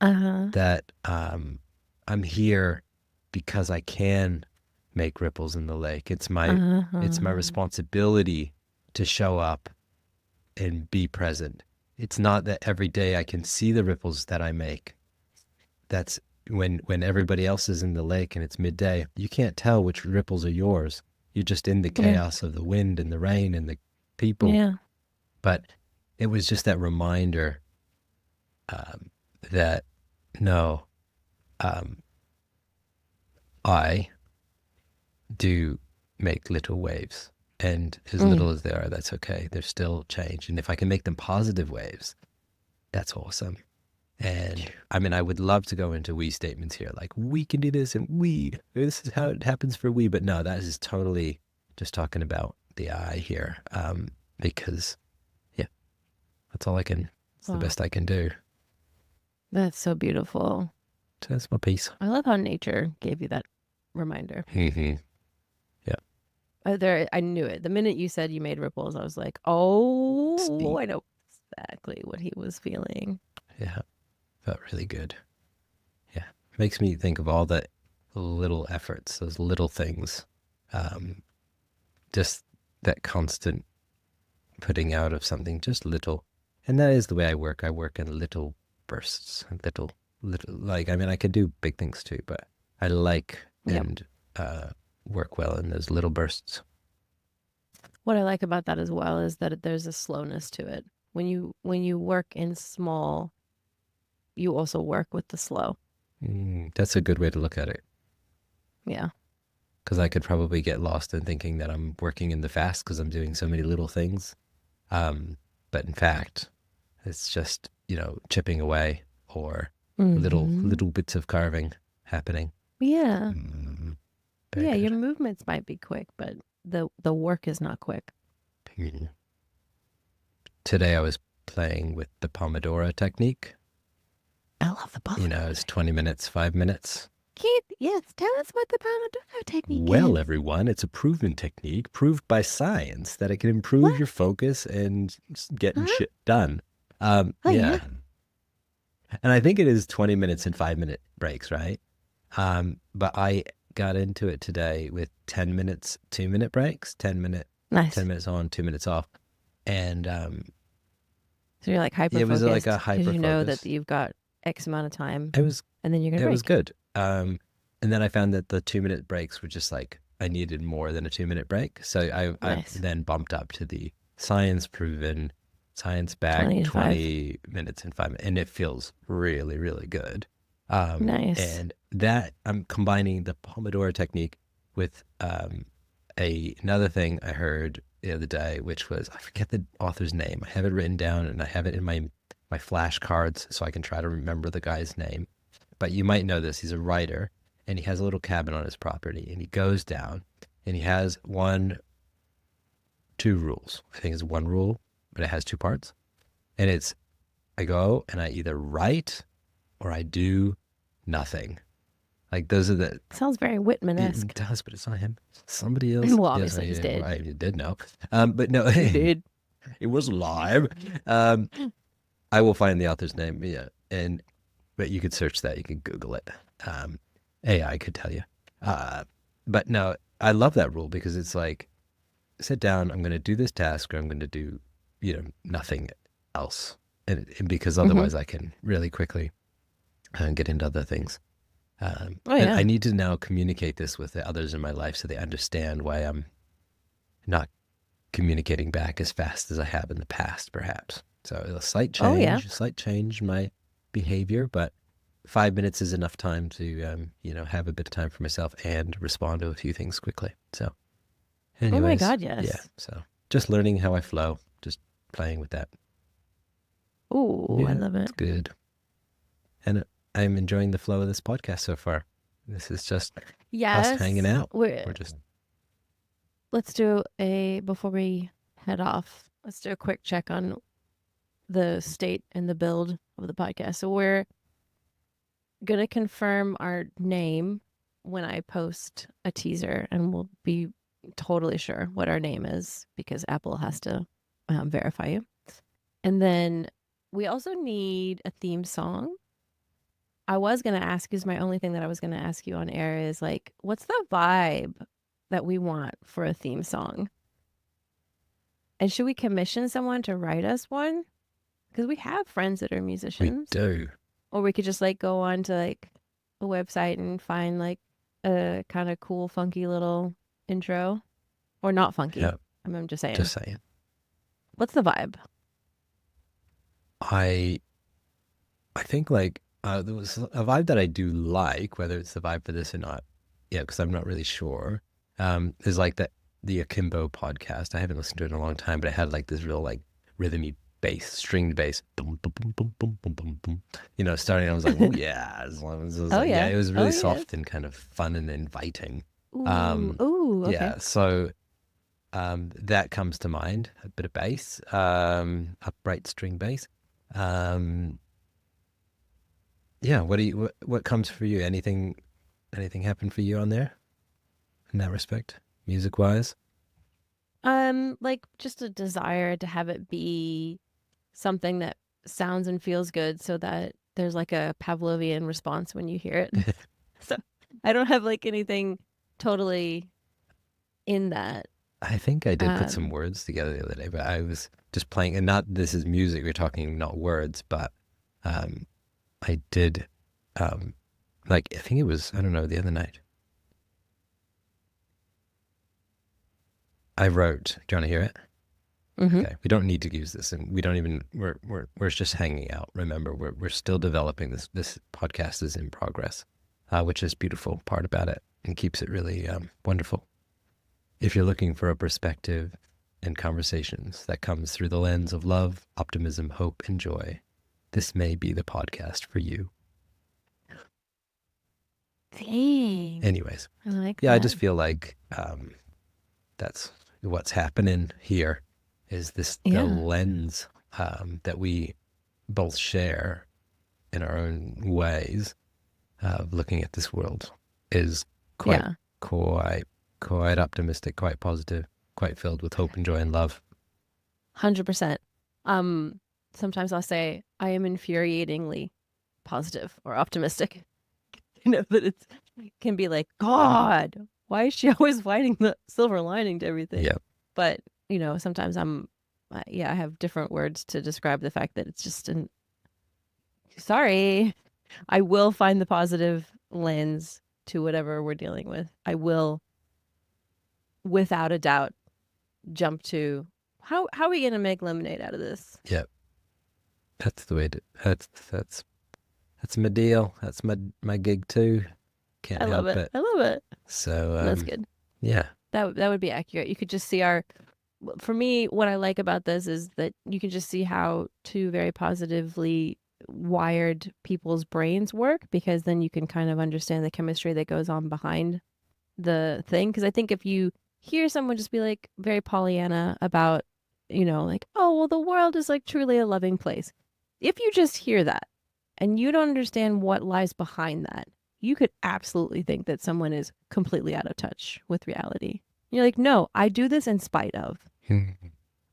Uh-huh. That I'm here because I can make ripples in the lake. It's my Uh-huh. responsibility to show up and be present. It's not that every day I can see the ripples that I make. That's when everybody else is in the lake and it's midday. You can't tell which ripples are yours. You're just in the Yeah. chaos of the wind and the rain and the people. Yeah. But it was just that reminder um, that no, um, I do make little waves. And as Mm. little as they are, that's okay. There's still change. And if I can make them positive waves, that's awesome. And I mean, I would love to go into we statements here, like we can do this and this is how it happens for we. But no, that is totally just talking about the I here. Because yeah, it's the Wow. best I can do. That's so beautiful. So that's my piece. I love how nature gave you that reminder. Mm-hmm. Yeah. I knew it. The minute you said you made ripples, I was like, oh, See, I know exactly what he was feeling. yeah, felt really good. Yeah. Makes me think of all the little efforts, those little things. Um, just that constant putting out of something just little. And that is the way I work. I work in little bursts, little, like, I mean, I could do big things too, but I like Yep. and work well in those little bursts. What I like about that as well is that there's a slowness to it. When you work in small, you also work with the slow. That's a good way to look at it. Yeah. Because I could probably get lost in thinking that I'm working in the fast because I'm doing so many little things. But in fact, it's just, chipping away or little bits of carving happening. Yeah. Very Yeah, good. your movements might be quick, but the work is not quick. Today I was playing with the Pomodoro technique. I love the Pomodoro. It's 20 minutes, 5 minutes. Keith, yes, tell us what the Pomodoro technique Well, is. everyone, it's a proven technique, proved by science, that it can improve What? your focus and getting Huh? shit done. Oh, yeah. And I think it is 20 minutes and 5-minute breaks, right? But I got into it today with 10 minutes, 2-minute breaks, 10 Nice. minutes on, 2 minutes off. And So you're like hyper it was focused like a hyper because you know focus. that you've got X amount of time, It was and then you're gonna it break. was good. And then I found that the 2-minute breaks were just like I needed more than a 2-minute break. So I Nice. then bumped up to the science proven, science 20 backed to 5. 20 minutes and 5 minutes. And it feels really, really good. Nice. And that I'm combining the Pomodoro technique with another thing I heard the other day, which was, I forget the author's name. I have it written down and I have it in my flashcards so I can try to remember the guy's name. But you might know this. He's a writer and he has a little cabin on his property and he goes down and he has 2 rules. I think it's one rule, but it has 2 parts. And it's, I go and I either write or I do nothing. Like those are the. Sounds very Whitman-esque. It does, but it's not him. Somebody else. Well, obviously he's dead. Right, you did know. But no, He did. it was live. I will find the author's name. Yeah, but you could search that. You can Google it. AI could tell you. But no, I love that rule because it's like, sit down. I'm going to do this task, or I'm going to do, nothing else, and because otherwise I can really quickly get into other things. Oh, yeah. I need to now communicate this with the others in my life so they understand why I'm not communicating back as fast as I have in the past, perhaps. So a slight change, Oh, yeah. slight change in my behavior, but 5 minutes is enough time to, have a bit of time for myself and respond to a few things quickly. So, anyways, Oh my God, yes. yeah. So just learning how I flow, just playing with that. Ooh, I love it. It's good. And I'm enjoying the flow of this podcast so far. This is just us hanging out. We're just. Let's do before we head off, let's do a quick check on the state and the build of the podcast. So we're going to confirm our name when I post a teaser, and we'll be totally sure what our name is because Apple has to verify you. And then we also need a theme song. I was going to ask, is my only thing that I was going to ask you on air is like, what's the vibe that we want for a theme song? And should we commission someone to write us one? Because we have friends that are musicians. We do. Or we could just like go on to like a website and find like a kind of cool, funky little intro. Or not funky. Yep. I'm just saying. Just saying. What's the vibe? I think like there was a vibe that I do like, whether it's the vibe for this or not. Yeah, because I'm not really sure. Is like the Akimbo podcast. I haven't listened to it in a long time, but it had like this real like rhythmy bass, stringed bass, boom, boom, boom, boom, boom, boom, boom, boom. Starting, I was like, oh yeah, as long as it was yeah. it was really Oh, soft and kind of fun and inviting. Ooh, okay. Yeah, so that comes to mind. A bit of bass, upright string bass. Yeah, what comes for you? Anything happened for you on there in that respect, music wise? Like just a desire to have it be something that sounds and feels good so that there's like a Pavlovian response when you hear it. So I don't have like anything totally in that. I think I did put some Um, words together the other day, but I was just playing, and not this is music. We're talking not words, but um, I did, um, like I think it was I don't know the other night. I wrote. Do you want to hear it? mhm. Okay, we don't need to use this, and we don't even. We're just hanging out. Remember, we're still developing this. This podcast is in progress, which is beautiful part about it, and keeps it really wonderful. If you're looking for a perspective and conversations that comes through the lens of love, optimism, hope, and joy, this may be the podcast for you. Dang. Anyways, I like yeah, I that. just feel like that's what's happening here is this the Yeah. lens that we both share in our own ways of looking at this world is quite, Yeah. quite, quite optimistic, quite positive, quite filled with hope and joy and love. 100%. Um, Sometimes I'll say I am infuriatingly positive or optimistic. That it can be like, God, why is she always finding the silver lining to everything? Yeah. But, sometimes I have different words to describe the fact that it's just sorry, I will find the positive lens to whatever we're dealing with. I will, without a doubt, jump to how are we going to make lemonade out of this? Yeah. That's the way to, that's my deal. That's my gig too. Can't I love help it. it. I love it. So That's good. yeah. That would be accurate. You could just see for me, what I like about this is that you can just see how two very positively wired people's brains work, because then you can kind of understand the chemistry that goes on behind the thing. Because I think if you hear someone just be like very Pollyanna about, like, oh, well, the world is like truly a loving place. If you just hear that and you don't understand what lies behind that, you could absolutely think that someone is completely out of touch with reality. You're like, no, I do this in spite of.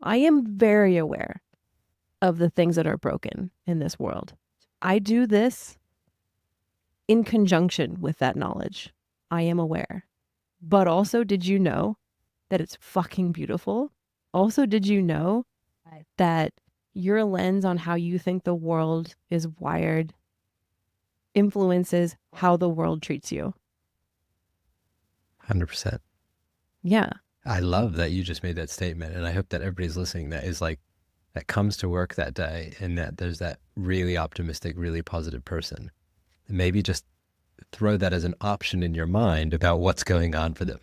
I am very aware of the things that are broken in this world. I do this in conjunction with that knowledge. I am aware. But also, did you know that it's fucking beautiful? Also, did you know that your lens on how you think the world is wired influences how the world treats you? 100%. Yeah. I love that you just made that statement, and I hope that everybody's listening that is like that comes to work that day and that there's that really optimistic, really positive person. And maybe just throw that as an option in your mind about what's going on for them.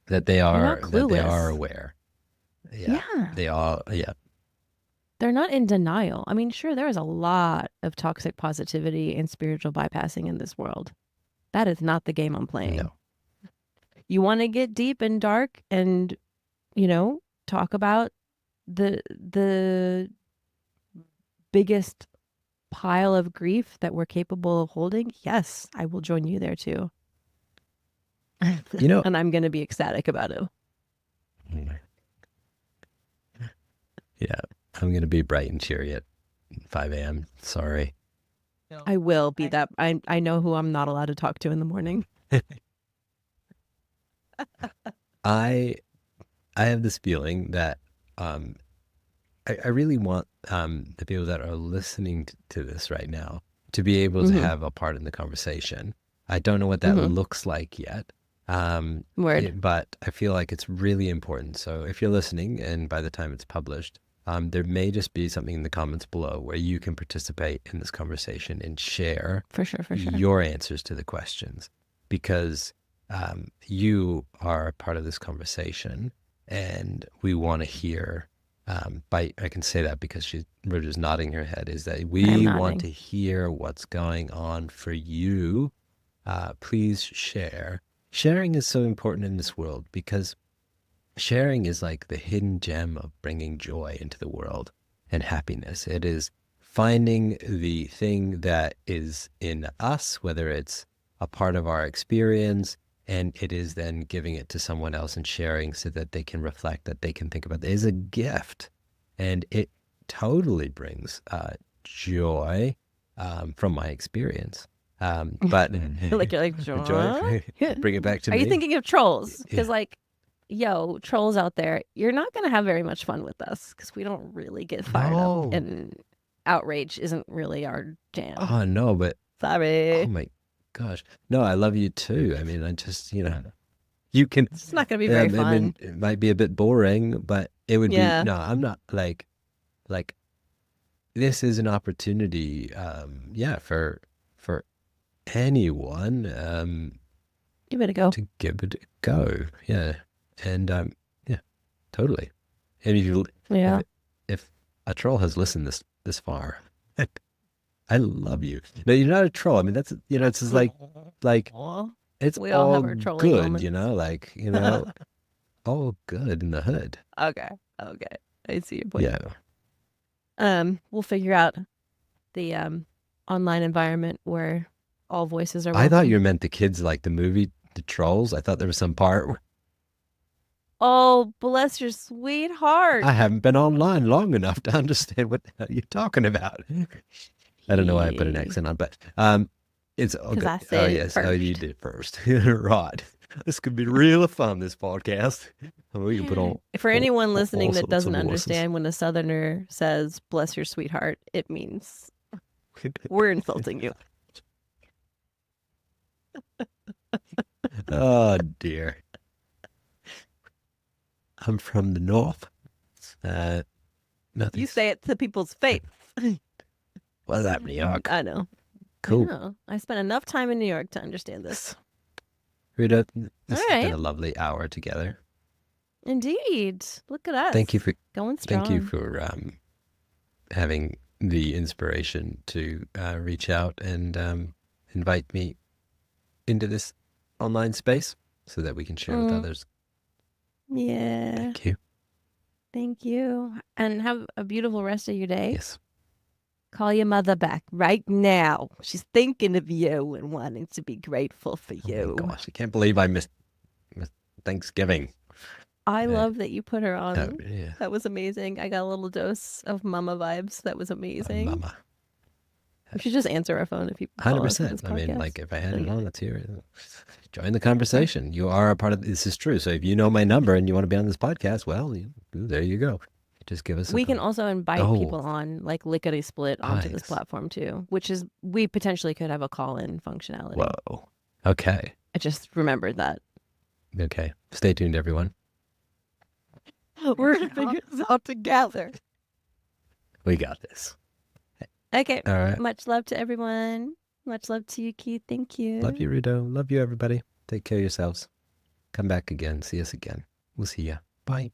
That they They're not are clueless. aware. Yeah. Yeah. They are, yeah. They're not in denial. I mean, sure, there is a lot of toxic positivity and spiritual bypassing in this world. That is not the game I'm playing. No. You want to get deep and dark and, talk about the biggest pile of grief that we're capable of holding? Yes, I will join you there too. You know, And I'm going to be ecstatic about it. yeah, I'm going to be bright and cheery at 5 a.m. Sorry. I will be that. I know who I'm not allowed to talk to in the morning. I have this feeling that I really want the people that are listening to this right now to be able to have a part in the conversation. I don't know what that looks like yet. Word. But I feel like it's really important. So if you're listening and by the time it's published, there may just be something in the comments below where you can participate in this conversation and share For sure. your answers to the questions, because you are a part of this conversation and we want to hear, I can say that because Roger's nodding her head, is that we want to hear what's going on for you. Please share. Sharing is so important in this world because sharing is like the hidden gem of bringing joy into the world and happiness. It is finding the thing that is in us, whether it's a part of our experience, and it is then giving it to someone else and sharing so that they can reflect, that they can think about it. It is a gift, and it totally brings joy from my experience. But Like you're like, joy, bring it back to Are me. you thinking of trolls? Because yo, trolls out there, you're not gonna have very much fun with us because we don't really get fired up, No. and outrage isn't really our jam. Oh no, but oh Sorry. my gosh. No, I love you too. I mean, I just, you can, It's not gonna be very I mean, fun. it might be a bit boring, but it would be, Yeah. no, I'm not like this is an opportunity, yeah, for anyone, Give it a go. to give it a go. Yeah. And, yeah, totally. And Yeah. if a troll has listened this far, I love you. No, you're not a troll. I mean, that's, it's just like Aw. it's We all all have our trolling good, moments. all good in the hood. Okay. Okay. I see your point. Yeah. We'll figure out the online environment where all voices are I thought welcome. you meant the kids like the movie, The Trolls. I thought there was some part where Oh, bless your sweetheart. I haven't been online long enough to understand what the hell you're talking about. I don't know why I put an accent on, but it's all Because good. I Oh said it yes, oh you first. did first. Right. This could be real fun. This podcast. I mean, we can put on For anyone listening all that sorts doesn't of voices. understand, when a southerner says bless your sweetheart, it means we're insulting you. Oh dear. I'm from the north. Nothing. You say it to people's face. What's up, New York? I know. Cool. I know. I spent enough time in New York to understand this. Rita, this All has been right. a lovely hour together. Indeed. Look at us. Thank you for going strong. having the inspiration to reach out and invite me into this online space so that we can share with others. Yeah. Thank you. Thank you. And have a beautiful rest of your day. Yes. Call your mother back right now. She's thinking of you and wanting to be grateful for you. Oh my gosh, I can't believe I missed Thanksgiving. I love that you put her on. Oh, yeah. That was amazing. I got a little dose of mama vibes. That was amazing. Mama. We should just answer our phone if people call us. 100%. I mean, like if I had it Okay. on, let's hear it. Join the conversation. You are a part of this. Is true. So if you know my number and you want to be on this podcast, well, there you go. Just give us. We can also invite people on, like lickety split, onto this Nice. platform too, which is we potentially could have a call-in functionality. Whoa. Okay. I just remembered that. Okay. Stay tuned, everyone. We're gonna figure this out together. We got this. Okay. All right. Much love to everyone. Much love to you, Keith. Thank you. Love you, Rudo. Love you, everybody. Take care of yourselves. Come back again. See us again. We'll see ya. Bye.